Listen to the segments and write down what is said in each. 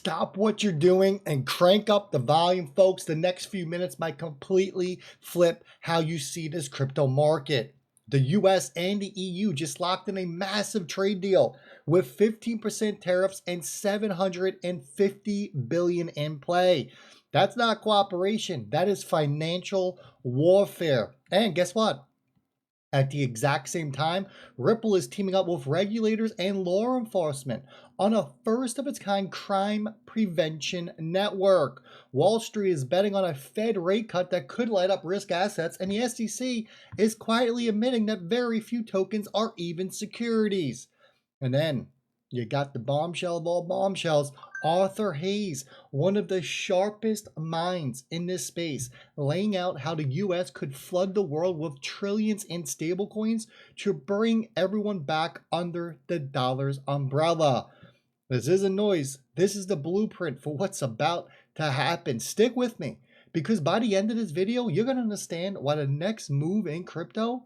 stop what you're doing and crank up the volume, folks. The next few minutes might completely flip how you see this crypto market. The US and the EU just locked in a massive trade deal with 15% tariffs and $750 billion in play. That's not cooperation. That is financial warfare. And guess what? At the exact same time, Ripple is teaming up with regulators and law enforcement on a first-of-its-kind crime prevention network. Wall Street is betting on a Fed rate cut that could light up risk assets, and the SEC is quietly admitting that very few tokens are even securities. And then you got the bombshell of all bombshells, Arthur Hayes, one of the sharpest minds in this space, laying out how the US could flood the world with trillions in stablecoins to bring everyone back under the dollar's umbrella. This isn't noise. This is the blueprint for what's about to happen. Stick with me, because by the end of this video, you're going to understand why the next move in crypto,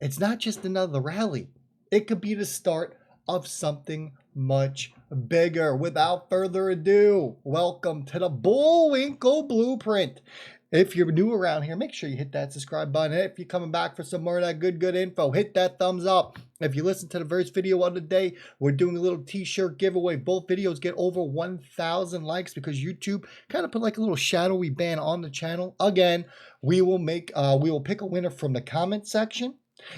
it's not just another rally. It could be the start of something much bigger. Without further ado, welcome to the Bullwinkle Blueprint. If you're new around here, make sure you hit that subscribe button. If you're coming back for some more of that good info, hit that thumbs up. If you listen to the first video of the day, we're doing a little t-shirt giveaway. Both videos get over 1,000 likes because YouTube kind of put like a little shadowy ban on the channel. Again, we will pick a winner from the comment section,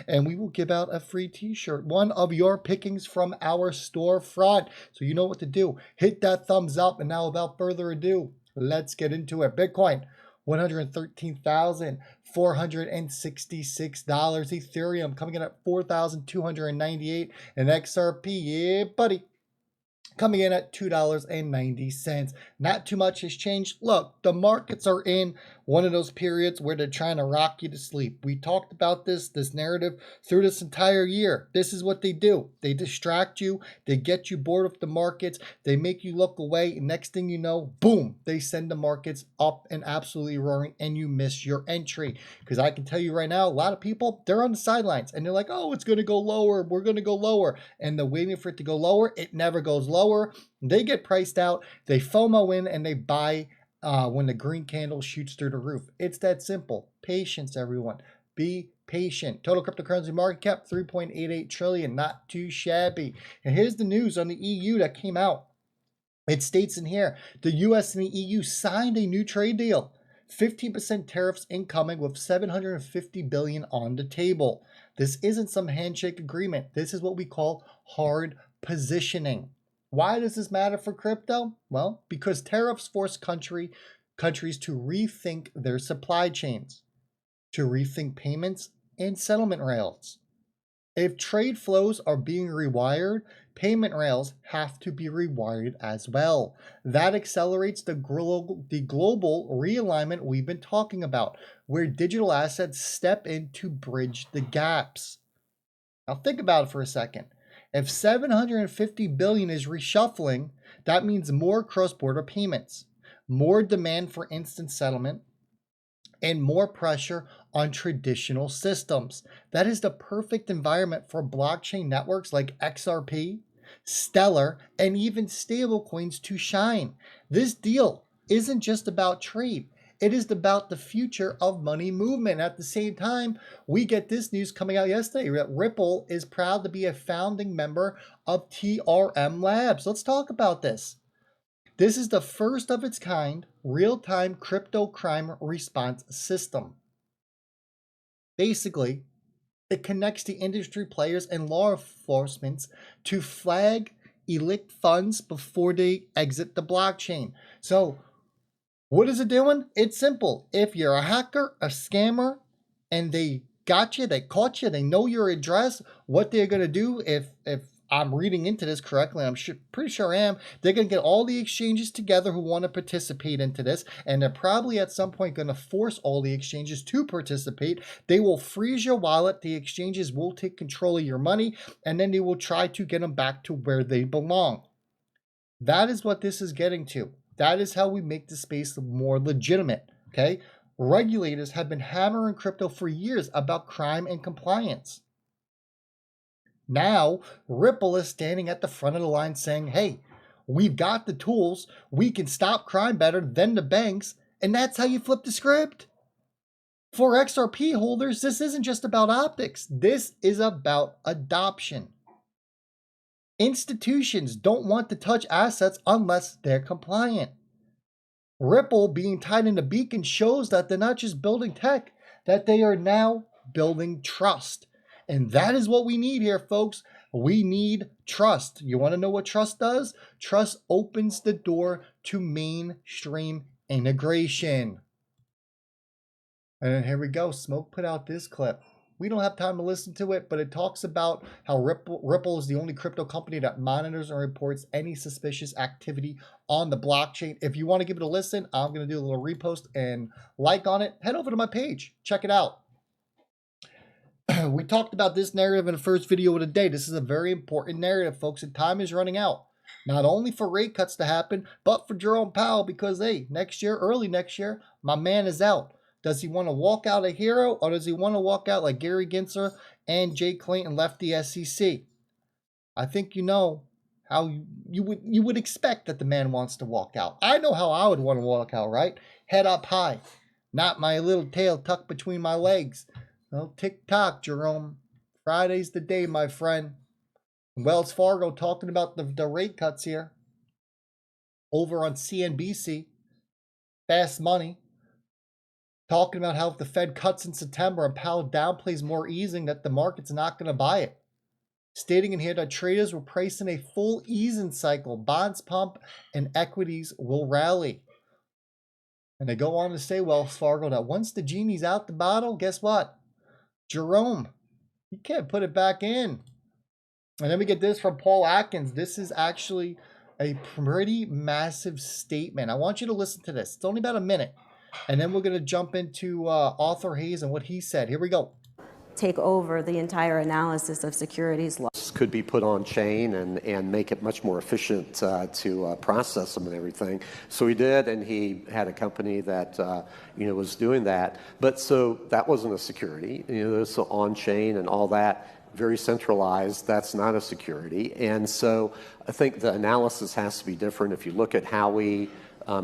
and we will give out a free t-shirt, one of your pickings from our storefront. So you know what to do. Hit that thumbs up. And now, without further ado, let's get into it. Bitcoin, $113,466. Ethereum coming in at $4,298. And XRP, yeah, buddy, coming in at $2.90. Not too much has changed. Look, the markets are in one of those periods where they're trying to rock you to sleep. We talked about this narrative through this entire year. This is what they do. They distract you. They get you bored with the markets. They make you look away. And next thing you know, boom, they send the markets up and absolutely roaring, and you miss your entry. Because I can tell you right now, a lot of people, they're on the sidelines and they're like, oh, it's going to go lower. We're going to go lower. And they're waiting for it to go lower. It never goes lower. They get priced out. They FOMO in and they buy when the green candle shoots through the roof. It's that simple. Patience, everyone. Be patient. Total cryptocurrency market cap, 3.88 trillion. Not too shabby. And here's the news on the EU that came out. It states in here, the US and the EU signed a new trade deal. 15% tariffs incoming with $750 billion on the table. This isn't some handshake agreement. This is what we call hard positioning. Why does this matter for crypto? Well, because tariffs force countries to rethink their supply chains, to rethink payments and settlement rails. If trade flows are being rewired, payment rails have to be rewired as well. That accelerates the global realignment we've been talking about, where digital assets step in to bridge the gaps. Now think about it for a second. If $750 billion is reshuffling, that means more cross-border payments, more demand for instant settlement, and more pressure on traditional systems. That is the perfect environment for blockchain networks like XRP, Stellar, and even stablecoins to shine. This deal isn't just about trade. It is about the future of money movement. At the same time, we get this news coming out yesterday that Ripple is proud to be a founding member of TRM Labs. Let's talk about this. This is the first of its kind real-time crypto crime response system. Basically, it connects the industry players and law enforcement to flag illicit funds before they exit the blockchain. So, what is it doing? It's simple. If you're a hacker, a scammer, and they got you, they caught you, they know your address, what they're going to do, if I'm reading into this correctly, I'm pretty sure I am, they're going to get all the exchanges together who want to participate into this, and they're probably at some point going to force all the exchanges to participate. They will freeze your wallet, the exchanges will take control of your money, and then they will try to get them back to where they belong. That is what this is getting to. That is how we make the space more legitimate, okay? Regulators have been hammering crypto for years about crime and compliance. Now, Ripple is standing at the front of the line saying, hey, We've got the tools. We can stop crime better than the banks. And that's how you flip the script. For XRP holders, this isn't just about optics. This is about adoption. Institutions don't want to touch assets unless they're compliant. Ripple being tied into Beacon shows that they're not just building tech, that they are now building trust. And that is what we need here, folks. We need trust. You want to know what trust does? Trust opens the door to mainstream integration. And here we go. Smoke put out this clip. We don't have time to listen to it, but it talks about how Ripple is the only crypto company that monitors and reports any suspicious activity on the blockchain. If you want to give it a listen, I'm going to do a little repost and like on it. Head over to my page. Check it out. We talked about this narrative in the first video of the day. This is a very important narrative, folks, and time is running out. Not only for rate cuts to happen, but for Jerome Powell, because, hey, next year, early next year, my man is out. Does he want to walk out a hero, or does he want to walk out like Gary Gensler and Jay Clayton left the SEC? I think you know how you would expect that the man wants to walk out. I know how I would want to walk out, right? Head up high, not my little tail tucked between my legs. Well, tick-tock, Jerome. Friday's the day, my friend. Wells Fargo talking about the rate cuts here. Over on CNBC. Fast Money. Talking about how if the Fed cuts in September and Powell downplays more easing, that the market's not going to buy it. Stating in here that traders will price in a full easing cycle, bonds pump, and equities will rally. And they go on to say, Wells Fargo, that once the genie's out the bottle, guess what? Jerome, you can't put it back in. And then we get this from Paul Atkins. This is actually a pretty massive statement. I want you to listen to this. It's only about a minute. And then we're going to jump into Arthur Hayes and what he said. Here we go. Take over the entire analysis of securities law. Could be put on chain and make it much more efficient to process them and everything. So he did, and he had a company that was doing that. But so that wasn't a security. So on chain and all that, very centralized. That's not a security. And so I think the analysis has to be different. If you look at Howie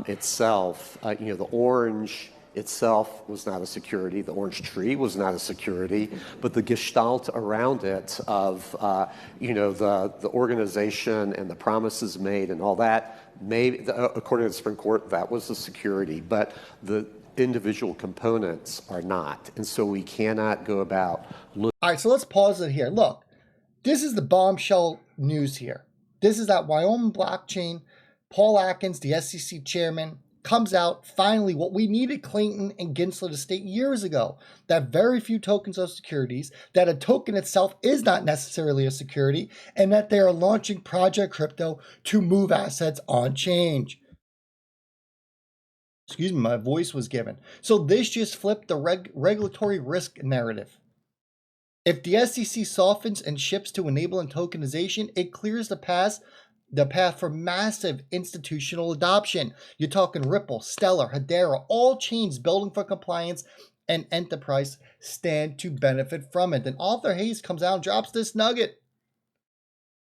itself, the orange itself was not a security. The orange tree was not a security, but the gestalt around it of, the organization and the promises made and all that, maybe, according to the Supreme Court, that was a security, but the individual components are not. And so we cannot go about looking. All right, so let's pause it here. Look, this is the bombshell news here. This is that Wyoming blockchain. Paul Atkins, the SEC chairman, comes out, finally, what we needed Clayton and Gensler to state years ago, that very few tokens are securities, that a token itself is not necessarily a security, and that they are launching Project Crypto to move assets on chain. Excuse me, my voice was given. So this just flipped the regulatory risk narrative. If the SEC softens and shifts to enabling tokenization, it clears the path for massive institutional adoption. You're talking Ripple, Stellar, Hedera, all chains building for compliance, and enterprise stand to benefit from it. Then Arthur Hayes comes out and drops this nugget.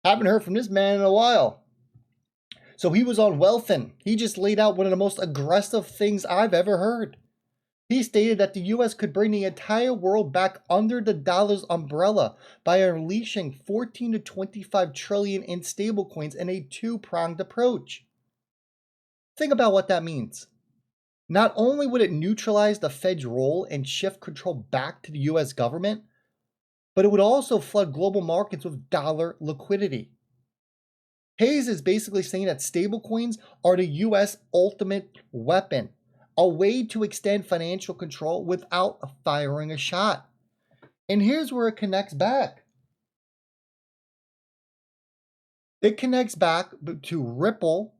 Haven't heard from this man in a while. So he was on Wealthin. He just laid out one of the most aggressive things I've ever heard. He stated that the U.S. could bring the entire world back under the dollar's umbrella by unleashing 14 to 25 trillion in stablecoins in a two-pronged approach. Think about what that means. Not only would it neutralize the Fed's role and shift control back to the U.S. government, but it would also flood global markets with dollar liquidity. Hayes is basically saying that stablecoins are the U.S. ultimate weapon, a way to extend financial control without firing a shot. And here's where it connects back. It connects back to Ripple,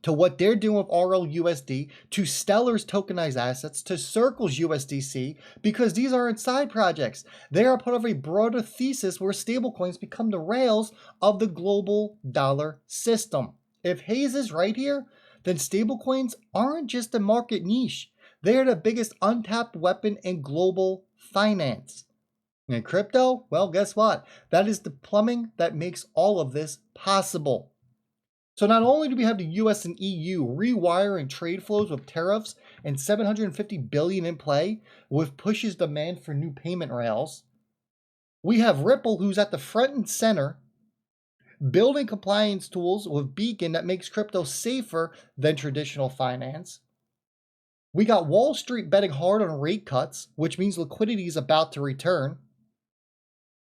to what they're doing with RLUSD, to Stellar's tokenized assets, to Circle's USDC, because these aren't side projects. They are part of a broader thesis where stablecoins become the rails of the global dollar system. If Hayes is right here, then stablecoins aren't just a market niche. They are the biggest untapped weapon in global finance. And crypto, well, guess what? That is the plumbing that makes all of this possible. So not only do we have the US and EU rewiring trade flows with tariffs and 750 billion in play, which pushes demand for new payment rails, we have Ripple, who's at the front and center, building compliance tools with Beacon that makes crypto safer than traditional finance. We got Wall Street betting hard on rate cuts, which means liquidity is about to return.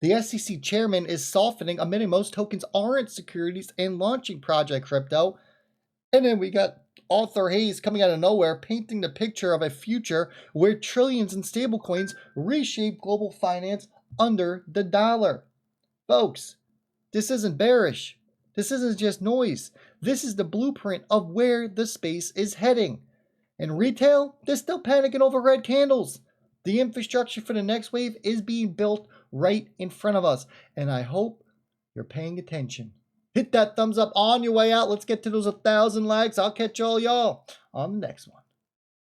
The SEC chairman is softening, admitting most tokens aren't securities and launching Project Crypto. And then we got Arthur Hayes coming out of nowhere, painting the picture of a future where trillions in stablecoins reshape global finance under the dollar. Folks, this isn't bearish. This isn't just noise. This is the blueprint of where the space is heading. In retail, they're still panicking over red candles. The infrastructure for the next wave is being built right in front of us, and I hope you're paying attention. Hit that thumbs up on your way out. Let's get to those 1,000 likes. I'll catch all y'all on the next one.